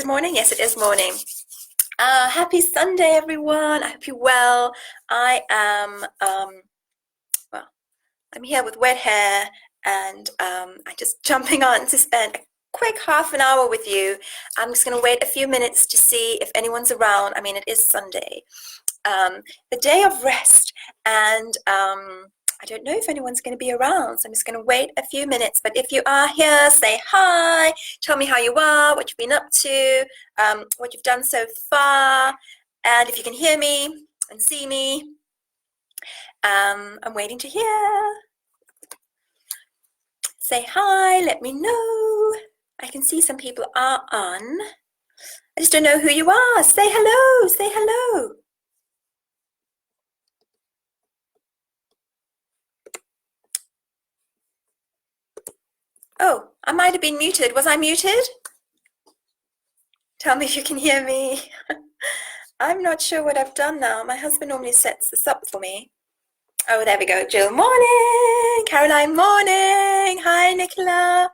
morning? Yes, it is morning. Happy Sunday, everyone. I hope you're well. I am, well, I'm here with wet hair and I'm just jumping on to spend a quick half an hour with you. I'm just going to wait a few minutes to see if anyone's around. I mean, it is Sunday, the day of rest, and I don't know if anyone's going to be around, so I'm just going to wait a few minutes. But if you are here, say hi, tell me how you are, what you've been up to, what you've done so far, and if you can hear me and see me. I'm waiting to hear. Say hi, let me know. I can see some people are on. I just don't know who you are. Say hello, say hello. Oh, I might have been muted. Was I muted? Tell me if you can hear me. I'm not sure what I've done now. My husband normally sets this up for me. Oh, there we go. Jill, morning. Caroline, morning. Hi, Nicola.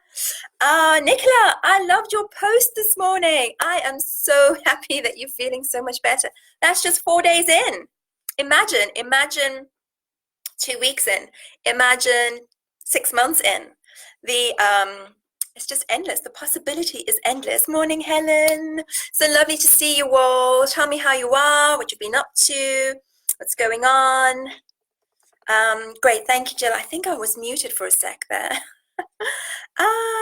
Nicola, I loved your post this morning. I am so happy that you're feeling so much better. That's just 4 days in. Imagine 2 weeks in. Imagine 6 months in. It's just endless. The possibility is endless. Morning, Helen. So lovely to see you all. Tell me how you are, what you've been up to, what's going on. Great, thank you, Jill. I think I was muted for a sec there.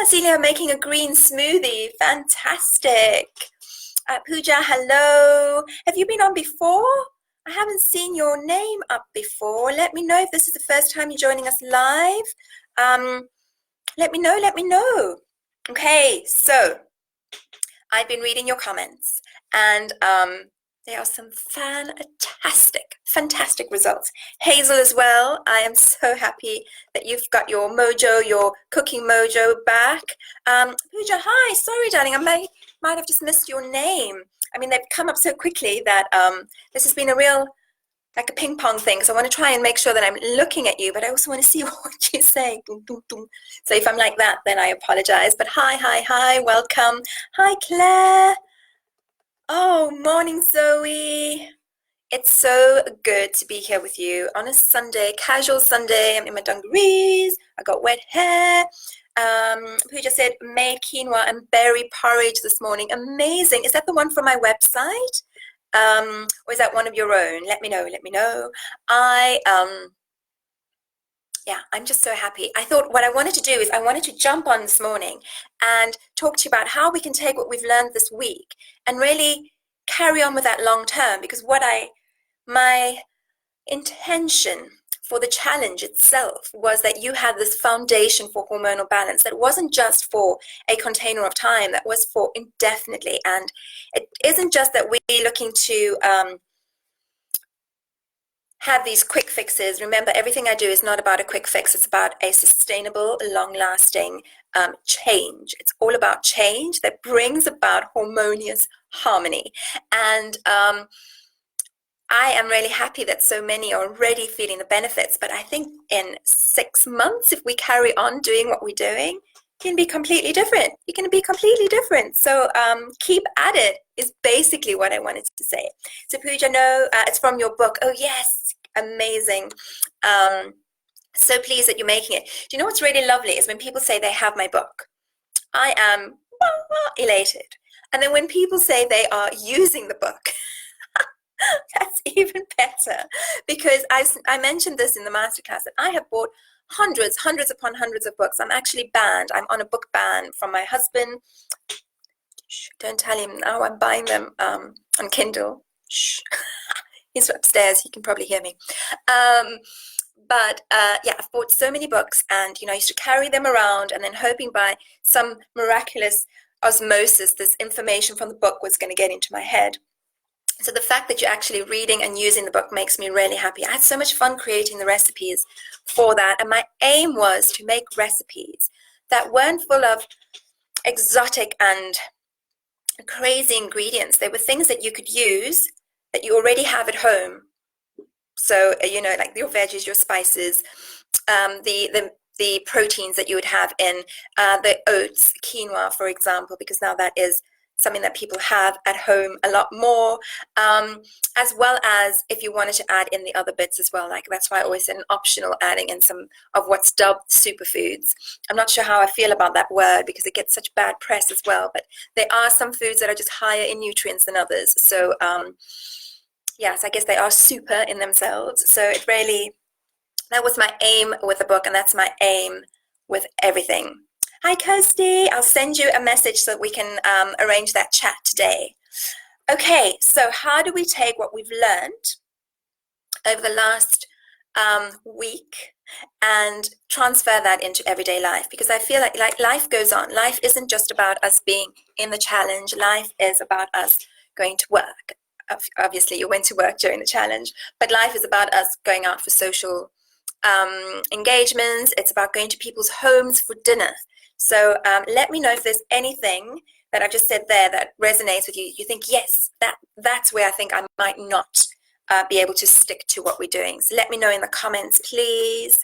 Celia making a green smoothie. Fantastic. Pooja, hello. Have you been on before? I haven't seen your name up before. Let me know if this is the first time you're joining us live. Let me know. Okay, so I've been reading your comments, and there are some fantastic results. Hazel as well. I am so happy that you've got your mojo, your cooking mojo back. Pooja, hi. Sorry, darling. I might have just missed your name. I mean, they've come up so quickly that this has been a real, like a ping pong thing. So I want to try and make sure that I'm looking at you, but I also want to see what you say. So if I'm like that, then I apologize. But hi, welcome. Hi, Claire. Oh, morning, Zoe. It's so good to be here with you on a Sunday, casual Sunday. I'm in my dungarees. I got wet hair. Who just said made quinoa and berry porridge this morning. Amazing. Is that the one from my website? Or is that one of your own? Let me know. Yeah, I'm just so happy. I thought what I wanted to do is I wanted to jump on this morning and talk to you about how we can take what we've learned this week and really carry on with that long term, because my intention for the challenge itself was that you had this foundation for hormonal balance that wasn't just for a container of time, that was for indefinitely. And it isn't just that we're looking to have these quick fixes. Remember, everything I do is not about a quick fix. It's about a sustainable, long-lasting change. It's all about change that brings about harmonious harmony. And I am really happy that so many are already feeling the benefits. But I think in 6 months, if we carry on doing what we're doing, you can be completely different. You can be completely different. So keep at it is basically what I wanted to say. So Pooja, no, it's from your book. Oh, yes. Amazing. So pleased that you're making it. Do you know what's really lovely is when people say they have my book, I am elated. And then when people say they are using the book, that's even better, because I mentioned this in the masterclass that I have bought hundreds upon hundreds of books. I'm actually banned. I'm on a book ban from my husband. Shh, don't tell him now I'm buying them on Kindle. Shh. He's upstairs, he can probably hear me. But yeah, I've bought so many books, and I used to carry them around and then hoping by some miraculous osmosis this information from the book was going to get into my head. So the fact that you're actually reading and using the book makes me really happy. I had so much fun creating the recipes for that, and my aim was to make recipes that weren't full of exotic and crazy ingredients. They were things that you could use that you already have at home. So, like your veggies, your spices, the proteins that you would have in the oats, quinoa, for example, because now that is something that people have at home a lot more, as well as if you wanted to add in the other bits as well. Like that's why I always said an optional adding in some of what's dubbed superfoods. I'm not sure how I feel about that word because it gets such bad press as well, but there are some foods that are just higher in nutrients than others. So yes, I guess they are super in themselves. So it really, that was my aim with the book, and that's my aim with everything. Hi, Kirsty. I'll send you a message so that we can arrange that chat today. Okay, so how do we take what we've learned over the last week and transfer that into everyday life? Because I feel like life goes on. Life isn't just about us being in the challenge. Life is about us going to work. Obviously, you went to work during the challenge, but life is about us going out for social engagements. It's about going to people's homes for dinner. So let me know if there's anything that I've just said there that resonates with you. You think, yes, that's where I think I might not be able to stick to what we're doing. So let me know in the comments, please.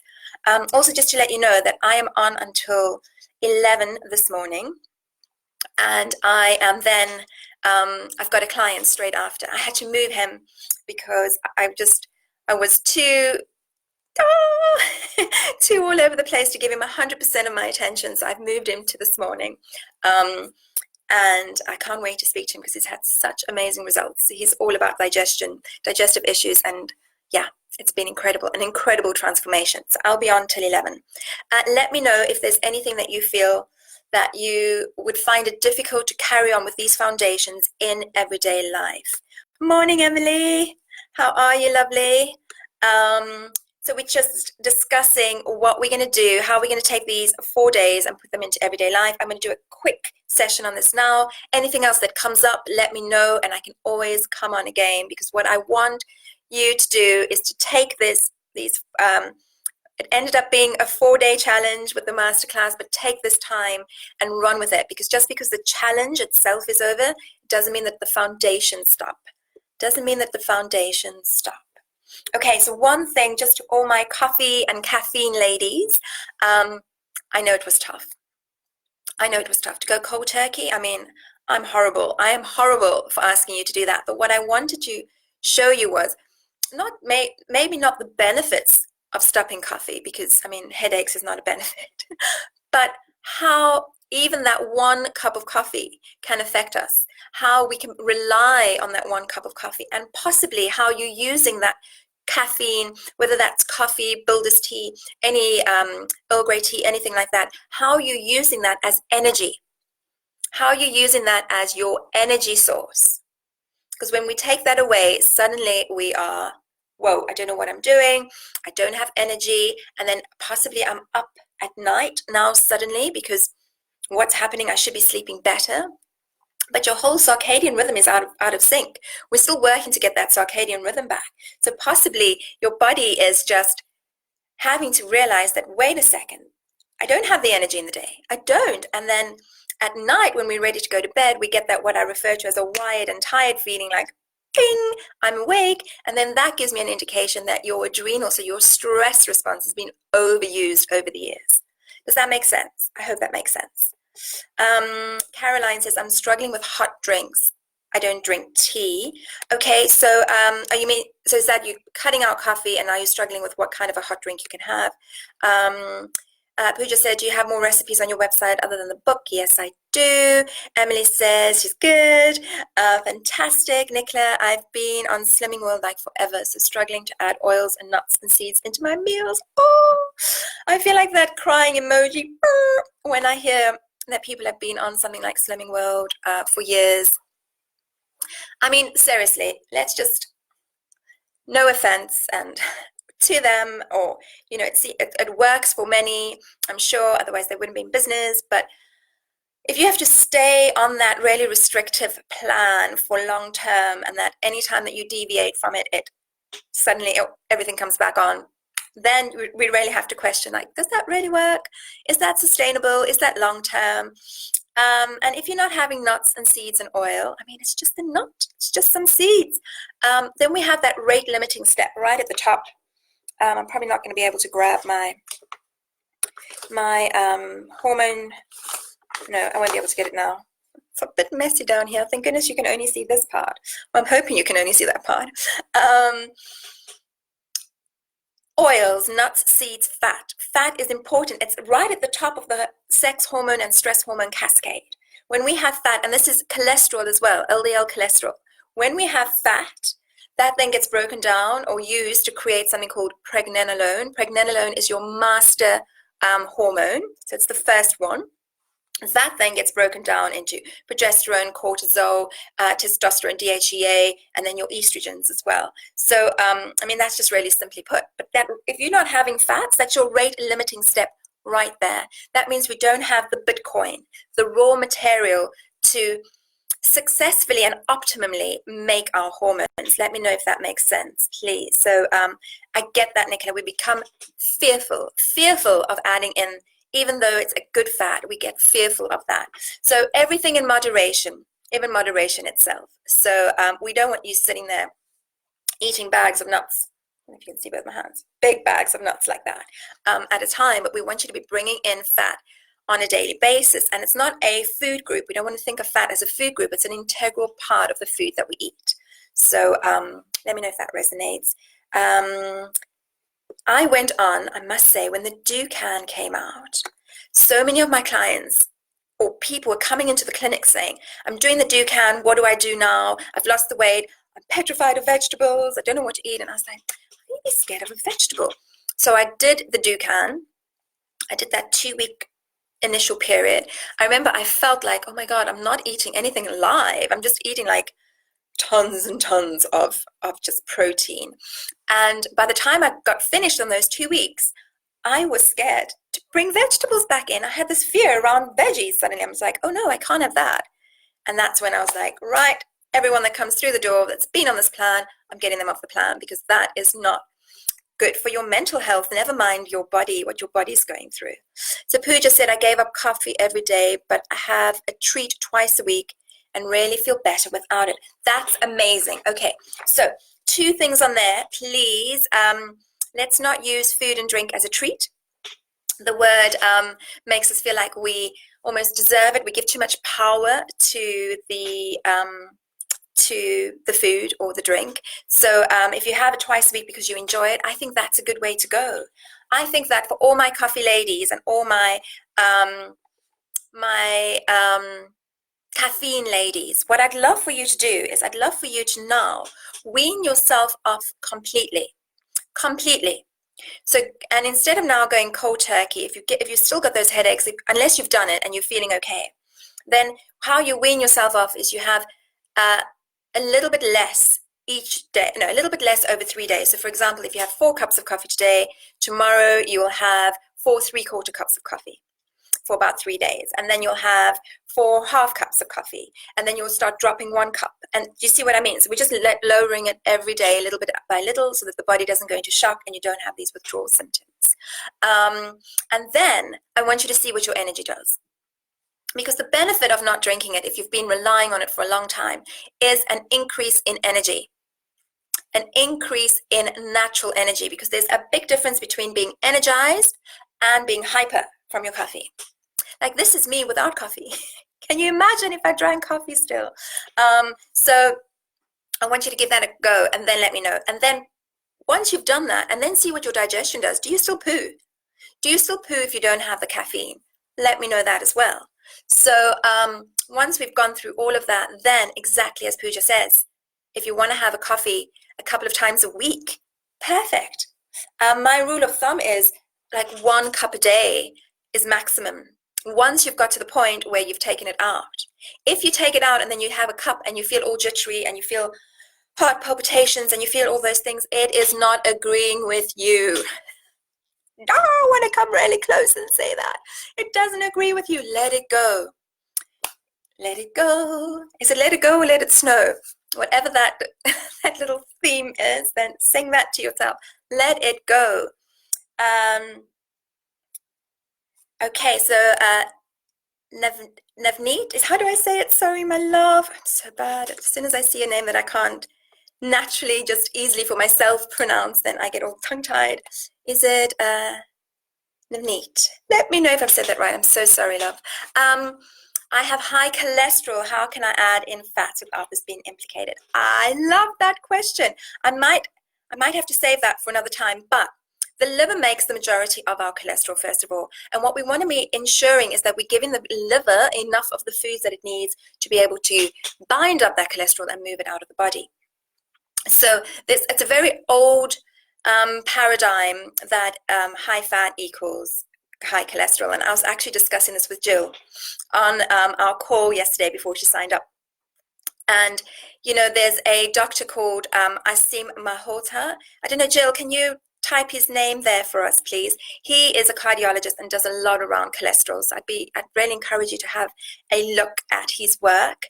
Also, just to let you know that I am on until 11 this morning. And I am then, I've got a client straight after. I had to move him because I was too all over the place to give him 100% of my attention. So I've moved him to this morning. And I can't wait to speak to him because he's had such amazing results. He's all about digestion, digestive issues, and yeah, it's been incredible, an incredible transformation. So I'll be on till 11. Let me know if there's anything that you feel that you would find it difficult to carry on with these foundations in everyday life. Morning, Emily. How are you, lovely? So we're just discussing what we're going to do, how we're going to take these 4 days and put them into everyday life. I'm going to do a quick session on this now. Anything else that comes up, let me know, and I can always come on again, because what I want you to do is to take it ended up being a 4-day challenge with the masterclass, but take this time and run with it, because just because the challenge itself is over, doesn't mean that the foundations stop. Doesn't mean that the foundations stop. Okay, so one thing, just to all my coffee and caffeine ladies, I know it was tough. I know it was tough to go cold turkey. I mean, I'm horrible. I am horrible for asking you to do that. But what I wanted to show you was maybe not the benefits of stopping coffee, because, I mean, headaches is not a benefit, but how even that one cup of coffee can affect us, how we can rely on that one cup of coffee, and possibly how you're using that caffeine, whether that's coffee, Builder's tea, any Earl Grey tea, anything like that, how you're using that as energy, how you're using that as your energy source. Because when we take that away, suddenly we are, whoa, I don't know what I'm doing, I don't have energy, and then possibly I'm up at night now suddenly, because what's happening, I should be sleeping better, but your whole circadian rhythm is out of sync. We're still working to get that circadian rhythm back. So possibly your body is just having to realize that, wait a second, I don't have the energy in the day. I don't. And then at night, when we're ready to go to bed, we get that, what I refer to as a wired and tired feeling, like, ping, I'm awake. And then that gives me an indication that your adrenal, so your stress response, has been overused over the years. Does that make sense? I hope that makes sense. Caroline says, I'm struggling with hot drinks. I don't drink tea. Okay, so so is that you cutting out coffee, and are you struggling with what kind of a hot drink you can have? Pooja said, do you have more recipes on your website other than the book? Yes, I do. Emily says she's good. Fantastic. Nicola, I've been on Slimming World like forever, so struggling to add oils and nuts and seeds into my meals. Oh, I feel like that crying emoji when I hear that people have been on something like Slimming World for years. I mean, seriously, let's just, no offense and to them, or, you know, it works for many, I'm sure, otherwise they wouldn't be in business. But if you have to stay on that really restrictive plan for long term, and that any time that you deviate from it, suddenly everything comes back on, then we really have to question, like, does that really work? Is that sustainable? Is that long term? And if you're not having nuts and seeds and oil, I mean, it's just a nut, it's just some seeds. Then we have that rate limiting step right at the top. I'm probably not going to be able to grab my hormone. No, I won't be able to get it now. It's a bit messy down here. Thank goodness you can only see this part. Well, I'm hoping you can only see that part. Oils, nuts, seeds, fat. Fat is important. It's right at the top of the sex hormone and stress hormone cascade. When we have fat, and this is cholesterol as well, LDL cholesterol. When we have fat, that then gets broken down or used to create something called pregnenolone. Pregnenolone is your master hormone, so it's the first one. That then gets broken down into progesterone, cortisol, testosterone, DHEA, and then your estrogens as well. So, I mean, that's just really simply put. But that, if you're not having fats, that's your rate limiting step right there. That means we don't have the Bitcoin, the raw material to successfully and optimally make our hormones. Let me know if that makes sense, please. So I get that, Nicola. We become fearful of adding in, even though it's a good fat, we get fearful of that. So everything in moderation, even moderation itself. So we don't want you sitting there eating bags of nuts. I don't know if you can see both my hands, big bags of nuts like that at a time, but we want you to be bringing in fat on a daily basis. And it's not a food group. We don't want to think of fat as a food group. It's an integral part of the food that we eat. So let me know if that resonates. I went on, I must say, when the Dukan came out, so many of my clients or people were coming into the clinic saying, I'm doing the Dukan, what do I do now? I've lost the weight, I'm petrified of vegetables, I don't know what to eat. And I was like, why are you scared of a vegetable? So I did the Dukan. I did that 2-week initial period. I remember I felt like, oh my God, I'm not eating anything live. I'm just eating like tons and tons of just protein. And by the time I got finished on those 2 weeks, I was scared to bring vegetables back in. I had this fear around veggies. Suddenly I was like, oh no, I can't have that. And that's when I was like, right, everyone that comes through the door that's been on this plan, I'm getting them off the plan, because that is not good for your mental health, never mind your body, what your body's going through. So Pooja said, I gave up coffee every day, but I have a treat twice a week and really feel better without it. That's amazing. Okay, so 2 things on there, please. Let's not use food and drink as a treat. The word makes us feel like we almost deserve it. We give too much power to the food or the drink. So if you have it twice a week because you enjoy it, I think that's a good way to go. I think that for all my coffee ladies and all my caffeine ladies, what I'd love for you to do is I'd love for you to now wean yourself off completely. So, and instead of now going cold turkey, if you've still got those headaches, unless you've done it and you're feeling okay, then how you wean yourself off is you have a little bit less each day, a little bit less over 3 days. So for example, if you have 4 cups of coffee today, tomorrow you will have 4 3/4 cups of coffee for about 3 days. And then you'll have 4 half cups of coffee. And then you'll start dropping 1 cup. And do you see what I mean? So we're just lowering it every day, a little bit by little, so that the body doesn't go into shock and you don't have these withdrawal symptoms. And then I want you to see what your energy does. Because the benefit of not drinking it, if you've been relying on it for a long time, is an increase in energy, an increase in natural energy, because there's a big difference between being energized and being hyper from your coffee. Like, this is me without coffee. Can you imagine if I drank coffee still? So I want you to give that a go and then let me know. And then once you've done that, and then see what your digestion does. Do you still poo? Do you still poo if you don't have the caffeine? Let me know that as well. So once we've gone through all of that, then exactly as Pooja says, if you want to have a coffee a couple of times a week, perfect. My rule of thumb is like 1 cup a day is maximum. Once you've got to the point where you've taken it out. If you take it out and then you have a cup and you feel all jittery and you feel heart palpitations and you feel all those things, it is not agreeing with you. No, I want to come really close and say that. It doesn't agree with you. Let it go. Let it go. Is it let it go or let it snow? Whatever that little theme is, then sing that to yourself. Let it go. Okay, so Navneet is, how do I say it? Sorry, my love. I'm so bad. As soon as I see a name that I can't naturally just easily for myself pronounce, then I get all tongue-tied. Is it Navneet? Let me know if I've said that right. I'm so sorry, love. I have high cholesterol. How can I add in fats without this being implicated? I love that question. I might have to save that for another time, but the liver makes the majority of our cholesterol, first of all. And what we want to be ensuring is that we're giving the liver enough of the foods that it needs to be able to bind up that cholesterol and move it out of the body. So it's a very old paradigm that high fat equals high cholesterol. And I was actually discussing this with Jill on our call yesterday before she signed up. And, you know, there's a doctor called Asim Malhotra. I don't know, Jill, can you type his name there for us, please? He is a cardiologist and does a lot around cholesterol. So I'd really encourage you to have a look at his work.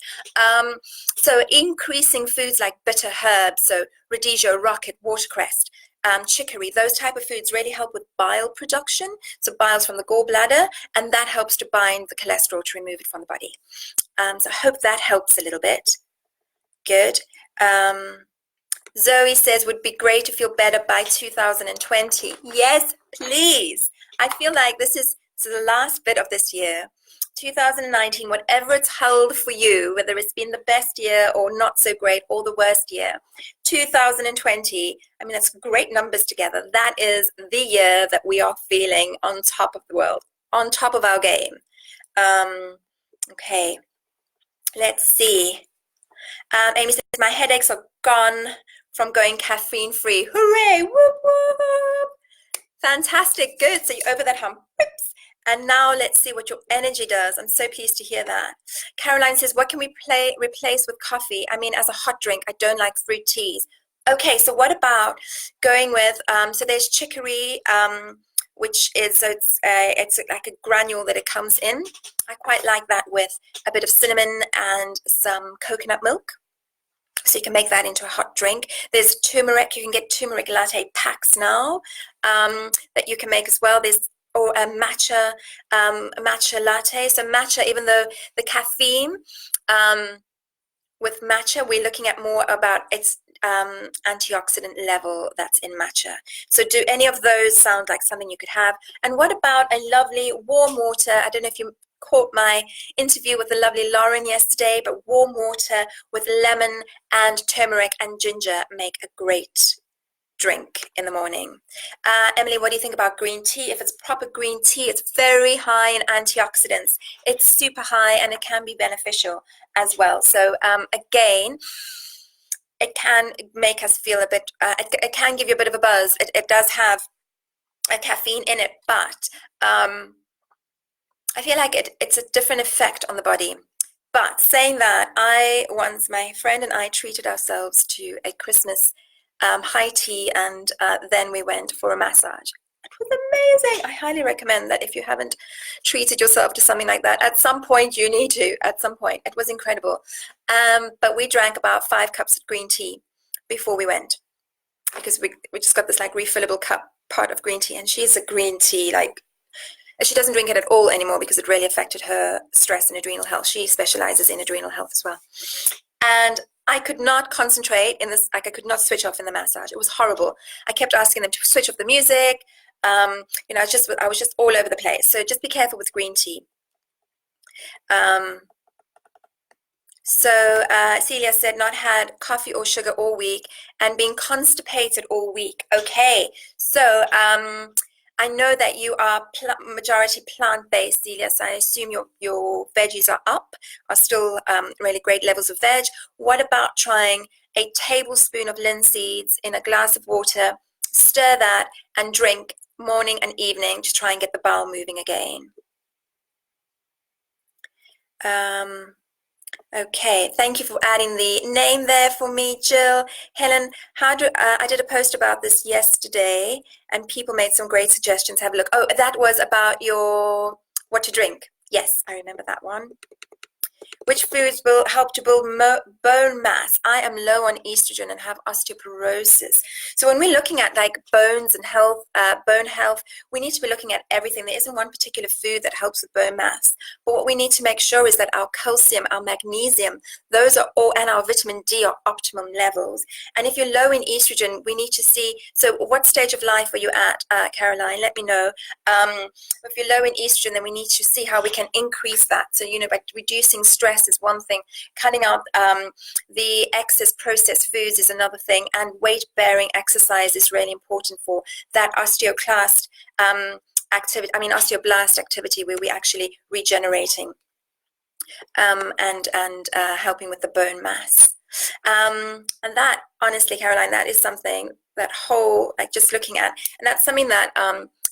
So increasing foods like bitter herbs, so radicchio, rocket, watercress, chicory, those type of foods really help with bile production. So biles from the gallbladder, and that helps to bind the cholesterol to remove it from the body. So I hope that helps a little bit. Good. Zoe says, would be great to feel better by 2020. Yes, please. I feel like this is the last bit of this year. 2019, whatever it's held for you, whether it's been the best year or not so great or the worst year. 2020, I mean, that's great numbers together. That is the year that we are feeling on top of the world, on top of our game. Okay, let's see. Amy says, my headaches are gone from going caffeine free. Hooray! Whoop, whoop. Fantastic. Good. So you're over that hump. Oops. And now let's see what your energy does. I'm so pleased to hear that. Caroline says, what can we replace with coffee? I mean, as a hot drink, I don't like fruit teas. Okay, so what about going with, so there's chicory, which is, so it's like a granule that it comes in. I quite like that with a bit of cinnamon and some coconut milk. So you can make that into a hot drink. There's turmeric. You can get turmeric latte packs now that you can make as well. There's or a matcha latte. So matcha, even though the caffeine with matcha, we're looking at more about its antioxidant level that's in matcha. So do any of those sound like something you could have? And what about a lovely warm water? I don't know if you caught my interview with the lovely Lauren yesterday, but warm water with lemon and turmeric and ginger make a great drink in the morning. Emily, what do you think about green tea? If it's proper green tea, it's very high in antioxidants. It's super high and it can be beneficial as well. So again, it can make us feel a bit, it can give you a bit of a buzz. It does have a caffeine in it, but I feel like it's a different effect on the body. But saying that, my friend and I treated ourselves to a Christmas high tea, and then we went for a massage. It was amazing. I highly recommend that if you haven't treated yourself to something like that, at some point you need to, at some point. It was incredible. But we drank about 5 cups of green tea before we went, because we just got this like refillable cup part of green tea, and she's a green tea, like, she doesn't drink it at all anymore because it really affected her stress and adrenal health. She specializes in adrenal health as well. And I could not concentrate in this, like I could not switch off in the massage. It was horrible. I kept asking them to switch off the music. You know, I was just all over the place. So just be careful with green tea. So Celia said, not had coffee or sugar all week and being constipated all week. Okay, so I know that you are majority plant-based, Celia, so I assume your veggies are still really great levels of veg. What about trying a tablespoon of linseeds in a glass of water, stir that and drink morning and evening to try and get the bowel moving again? Okay, thank you for adding the name there for me, Jill. Helen, I did a post about this yesterday, and people made some great suggestions. Have a look. Oh, that was about what to drink. Yes, I remember that one. Which foods will help to build bone mass? I am low on estrogen and have osteoporosis. So when we're looking at like bones and health, bone health, we need to be looking at everything. There isn't one particular food that helps with bone mass. But what we need to make sure is that our calcium, our magnesium, those are all, and our vitamin D are optimum levels. And if you're low in estrogen, we need to see, so what stage of life are you at, Caroline? Let me know. If you're low in estrogen, then we need to see how we can increase that. So, by reducing stress is one thing, cutting out the excess processed foods is another thing, and weight-bearing exercise is really important for that osteoblast activity where we're actually regenerating and helping with the bone mass. And that, honestly, Caroline, that is something that whole, like just looking at, and that's something that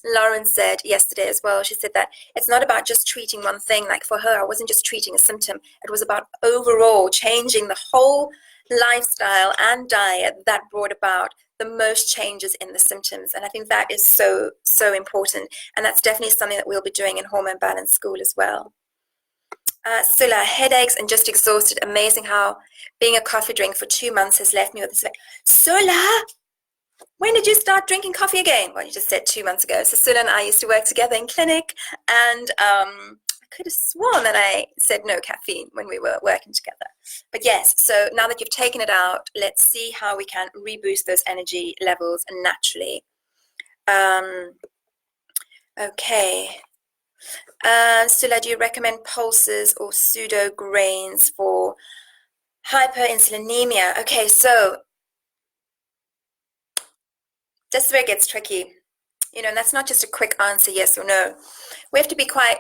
Lauren said yesterday as well. She said that it's not about just treating one thing. Like for her, I wasn't just treating a symptom. It was about overall changing the whole lifestyle and diet that brought about the most changes in the symptoms. And I think that is so, so important. And that's definitely something that we'll be doing in Hormone Balance School as well. Sula, headaches and just exhausted. Amazing how being a coffee drink for 2 months has left me with this. Sula, when did you start drinking coffee again? Well, you just said 2 months ago. So Sula and I used to work together in clinic, and I could have sworn that I said no caffeine when we were working together. But yes, so now that you've taken it out, let's see how we can reboost those energy levels naturally. Okay. Sula, do you recommend pulses or pseudo grains for hyperinsulinemia? Okay, so this is where it gets tricky, and that's not just a quick answer, yes or no. We have to be quite,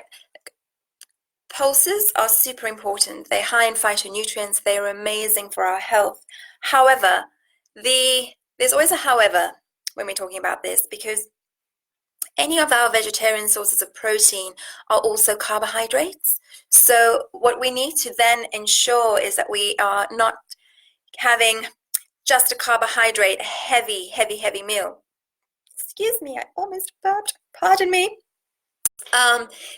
pulses are super important. They're high in phytonutrients. They're amazing for our health. However, there's always a however when we're talking about this, because any of our vegetarian sources of protein are also carbohydrates. So what we need to then ensure is that we are not having just a carbohydrate heavy meal. Excuse me, I almost burped. Pardon me.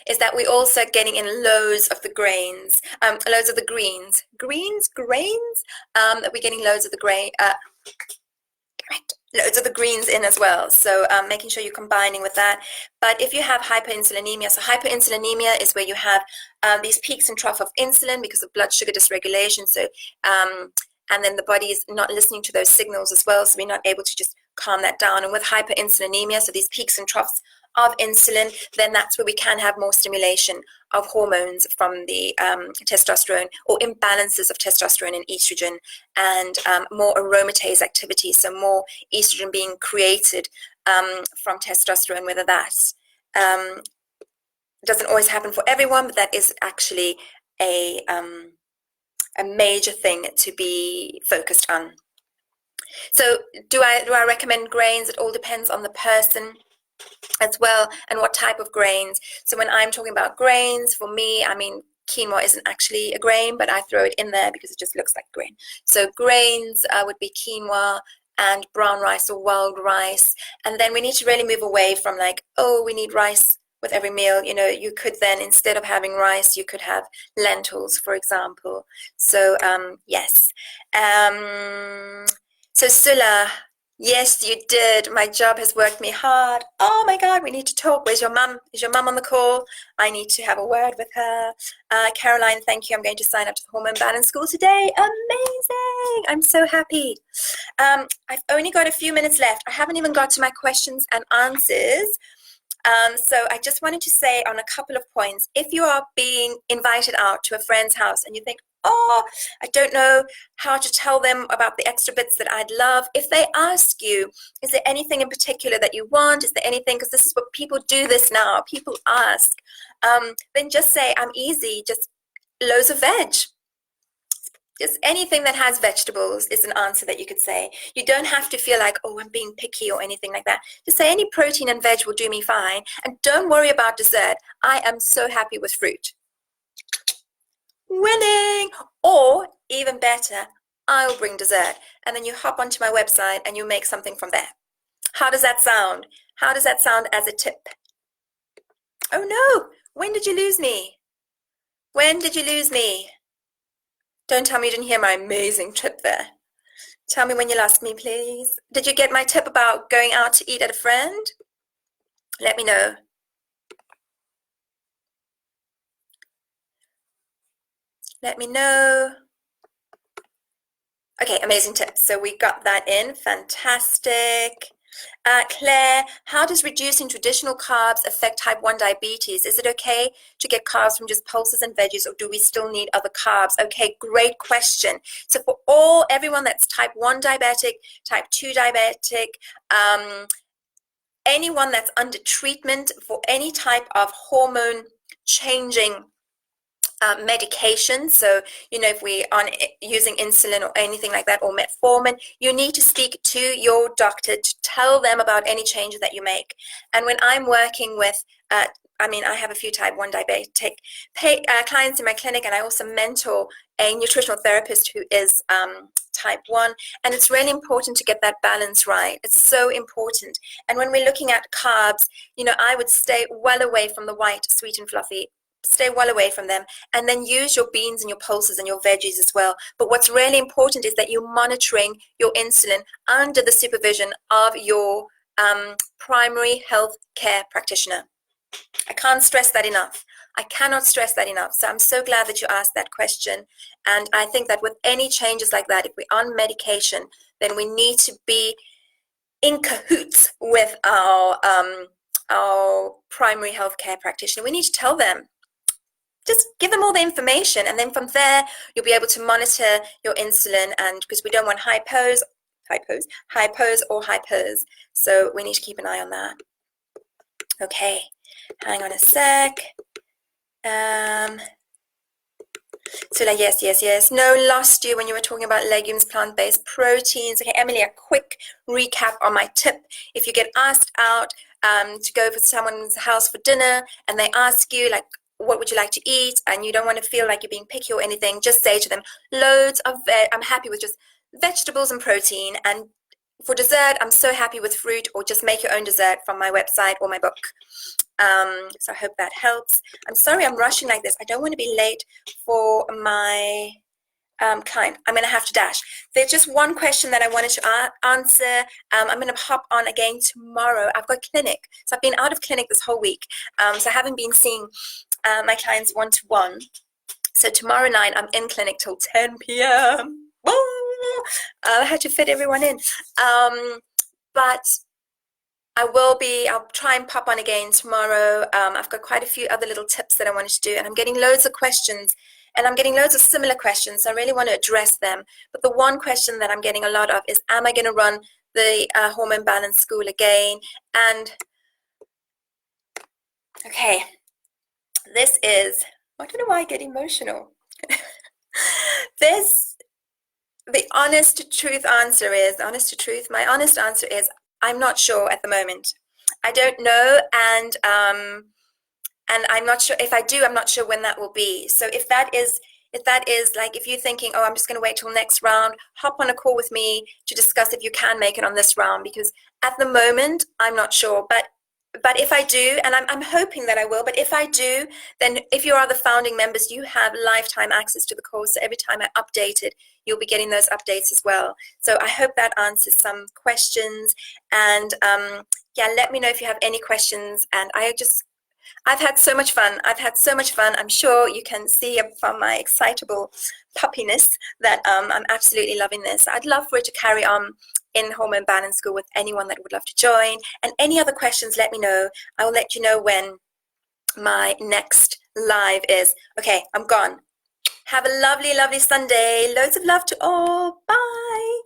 Is that we're also getting in loads of the grains, loads of the grains, that we're getting loads of the loads of the greens in as well. So making sure you're combining with that. But if you have hyperinsulinemia, so hyperinsulinemia is where you have these peaks and troughs of insulin because of blood sugar dysregulation. So and then the body is not listening to those signals as well, so we're not able to just calm that down. And with hyperinsulinemia, so these peaks and troughs of insulin, then that's where we can have more stimulation of hormones from the testosterone, or imbalances of testosterone and estrogen, and more aromatase activity, so more estrogen being created from testosterone, whether that's doesn't always happen for everyone, but that is actually a major thing to be focused on. So do I recommend grains? It all depends on the person as well, and what type of grains. So when I'm talking about grains, for me, I mean, quinoa isn't actually a grain, but I throw it in there because it just looks like grain. So grains would be quinoa and brown rice or wild rice. And then we need to really move away from like, oh, we need rice with every meal. You could then, instead of having rice, you could have lentils, for example. So yes. So Sula, yes, you did. My job has worked me hard. Oh my God, we need to talk. Where's your mum? Is your mum on the call? I need to have a word with her. Caroline, thank you. I'm going to sign up to the Hormone Balance School today. Amazing. I'm so happy. I've only got a few minutes left. I haven't even got to my questions and answers. So I just wanted to say on a couple of points, if you are being invited out to a friend's house and you think, oh, I don't know how to tell them about the extra bits that I'd love. If they ask you, is there anything in particular that you want? Is there anything, because this is what people do this now, people ask, then just say, I'm easy, just loads of veg. Just anything that has vegetables is an answer that you could say. You don't have to feel like, oh, I'm being picky or anything like that. Just say any protein and veg will do me fine. And don't worry about dessert. I am so happy with fruit. Winning! Or even better, I'll bring dessert. And then you hop onto my website and you make something from there. How does that sound? How does that sound as a tip? Oh no, when did you lose me? When did you lose me? Don't tell me you didn't hear my amazing tip there. Tell me when you lost me, please. Did you get my tip about going out to eat at a friend? Let me know. Let me know. Okay, amazing tips. So we got that in. Fantastic. Claire, how does reducing traditional carbs affect type 1 diabetes? Is it okay to get carbs from just pulses and veggies, or do we still need other carbs? Okay, great question. So for everyone that's type 1 diabetic, type 2 diabetic, anyone that's under treatment for any type of hormone changing medication, so if we are using insulin or anything like that, or metformin, you need to speak to your doctor to tell them about any changes that you make. And when I'm working with I have a few type 1 diabetic clients in my clinic, and I also mentor a nutritional therapist who is type 1, and it's really important to get that balance right. It's so important. And when we're looking at carbs, I would stay well away from the white, sweet and fluffy. Stay well away from them, and then use your beans and your pulses and your veggies as well. But what's really important is that you're monitoring your insulin under the supervision of your primary health care practitioner. I can't stress that enough. I cannot stress that enough. So I'm so glad that you asked that question. And I think that with any changes like that, if we're on medication, then we need to be in cahoots with our primary health care practitioner. We need to tell them. Just give them all the information, and then from there you'll be able to monitor your insulin, and because we don't want hypos or hypers, so we need to keep an eye on that. Okay, hang on a sec. Sula, yes. No, lost you when you were talking about legumes, plant-based proteins. Okay, Emily, a quick recap on my tip. If you get asked out to go for someone's house for dinner, and they ask you, like, what would you like to eat, and you don't want to feel like you're being picky or anything, just say to them, loads of I'm happy with just vegetables and protein, and for dessert, I'm so happy with fruit, or just make your own dessert from my website or my book. So I hope that helps. I'm sorry I'm rushing like this. I don't want to be late for my client. I'm going to have to dash. There's just one question that I wanted to answer. I'm going to hop on again tomorrow. I've got clinic. So I've been out of clinic this whole week. So I haven't been seeing my clients one-to-one. So tomorrow night I'm in clinic till 10 p.m. I had to fit everyone in. But I'll try and pop on again tomorrow. I've got quite a few other little tips that I wanted to do, and I'm getting loads of questions, and I'm getting loads of similar questions, so I really want to address them. But the one question that I'm getting a lot of is, am I going to run the Hormone Balance School again? And okay, I don't know why I get emotional. My honest answer is, I'm not sure at the moment. I don't know, and I'm not sure if I do. I'm not sure when that will be. So if that is like, if you're thinking, oh, I'm just going to wait till next round, hop on a call with me to discuss if you can make it on this round, because at the moment I'm not sure. But if I do, and I'm hoping that I will, but if I do, then if you are the founding members, you have lifetime access to the course. So every time I update it, you'll be getting those updates as well. So I hope that answers some questions. And yeah, let me know if you have any questions. And I've had so much fun. I'm sure you can see from my excitable puppiness that I'm absolutely loving this. I'd love for it to carry on in Hormone Balance School with anyone that would love to join. And any other questions, let me know. I will let you know when my next live is. Okay, I'm gone. Have a lovely, lovely Sunday. Loads of love to all. Bye.